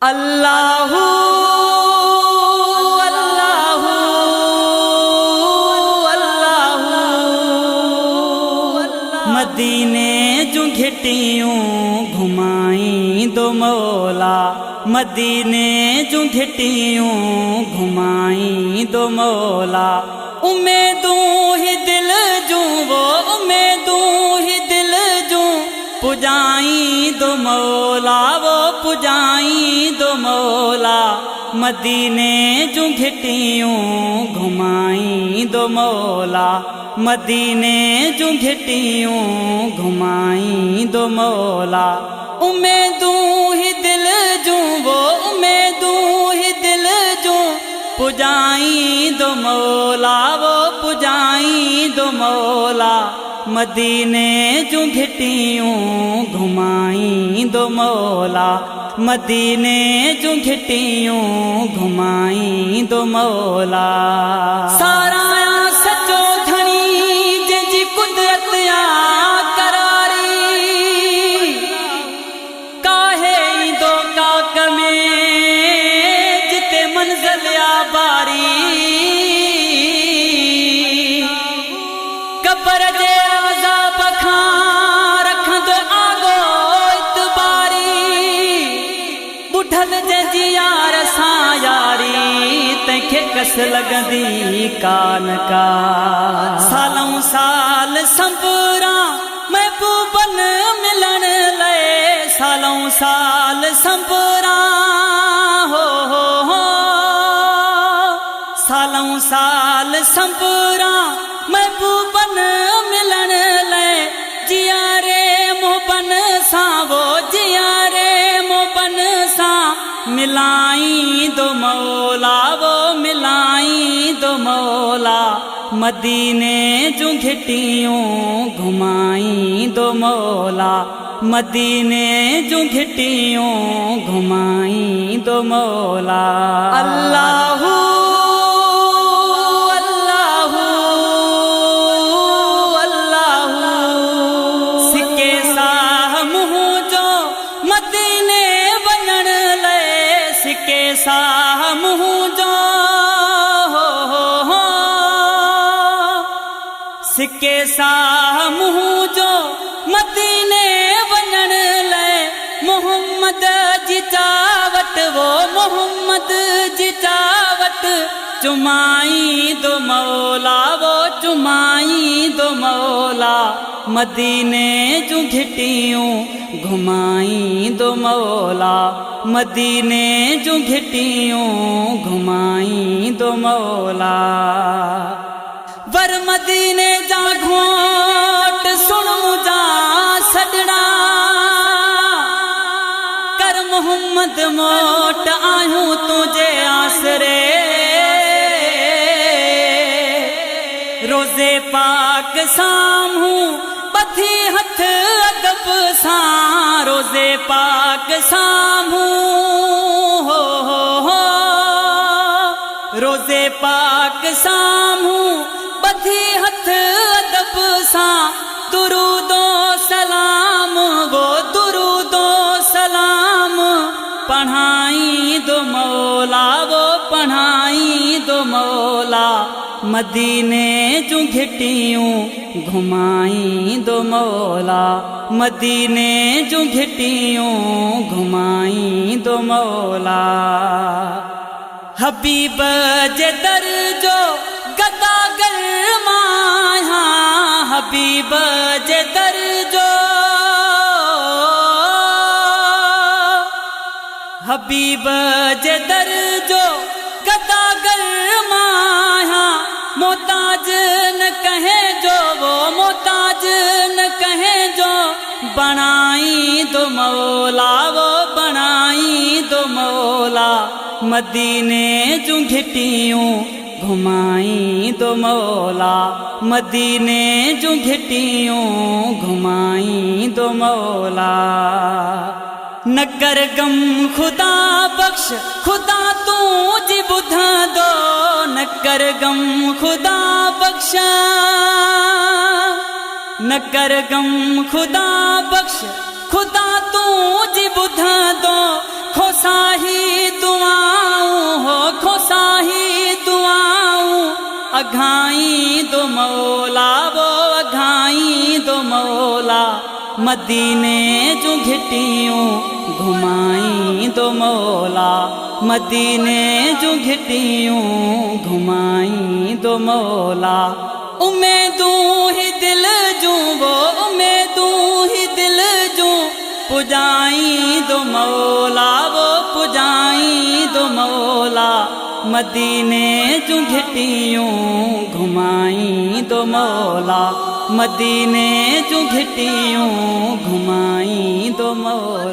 अल्लाहु अल्लाहु अल्लाहु मदीने जूं घिटियूं घुमाई दो मौला, मदीने जूं घिटियूं घुमाई दो मौला। उम्मीदूं ही दिल जूं वो उम्मीदूं ही दिल जूं पुजाई दो मौला, वो पुजाई दो मौला। मदीने जूं घिटियूं घुमाई दो मौला, मदीने जूं घिटियूं घुमाई दो मौला। उम्मीदूं ही दिल जूं वो उम्मीदूं ही दिल जूं पुजाई दो मौला, वो पुजाई दो मौला। मदीने जूं घिटियूं घुमाई दो मौला, मदीने जूं घिटियूं घुमाई दो मौला। सारा सचो धनी जंहिंजी कुदरत आ करारी, काहे ईंदो काक में जिते मंज़िल आ बारी। कबर जे जंहिंजी यार सां यारी तंहिंखे कस लॻंदी कान का। सालों साल संबरा महबूबन मिलण लाइ, सालों साल संबरा हो सालों साल संबरा महबूबन मिलण लाइ। जिया रे मोहबन सां वो जिया रे मोहबन सां मिलाई दो मौला, वो मिलाई दो मौला। मदीने जूं घिटियूं घुमाई दो मौला, मदीने जूं घिटियूं घुमाई दो मौला। अल्लाहु अल्लाहु अल्लाहु सिके साह मुंह जो मदीने वञण लाइ, सिके साह मुंह जो सिके साह मुंह जो मदीने वञण लाइ। मोहम्मद जी चावट वो मोहम्मद जी चावट चुमाई दो मौला, वो चुमाई दो मौला। मदीने जूं घिटियूं घुमाई दो मौला, मदीने जूं घिटियूं घुमाई दो मौला। वर मदीने जा घोट सुणू जा सजणा, कर मोहम्मद मोट आयूं तुझे आसरे। रोज़े पाक साम्हूं ॿधी हथ अदब सां, रोज़े पाक साम्हूं रोज़े पाक साम्हूं ॿधी हथ अदब सां। दुरूदो सलाम वो दुरूदो सलाम पढ़ाई दो मौला, वो पढ़ाई दो मौला। मदीने जूं घिटियूं घुमाई दो मौला, मदीने जूं घिटियूं घुमाई दो मौला। हबीब जे दर जो गदागर माया, हबीब जे दर जो हबीब जे दर जो गदागर माया। मोहताज न कहे जो वो मोहताज न कहे जो बनाई दो मौला, वो बनाई दो मौला। मदीने जूं घिटियूं घुमाई दो मौला, मदीने जूं घिटियूं घुमाई दो मौला। न कर गम खुदा बख्श खुदा तुझी ॿुधंदो, न कर गम खुदा बख्श न कर गम खुदा बख्श खुदा तुझी ॿुधंदो। खोसाही अघाई दो मौला वो अघाई दो मौला मदीने जो घिटियूं घुमाई दो मौला मदीने जो घिटियूं घुमाई दो मौला उम्मीदूं ही दिल जूं वो उम्मीदूं ही दिल जूं पुजाई दो मौला वो पुजाई दो मौला मदीने जो घिटियूं घुमाई दो मौला मदीने जो घिटियूं घुमाई दो मौला।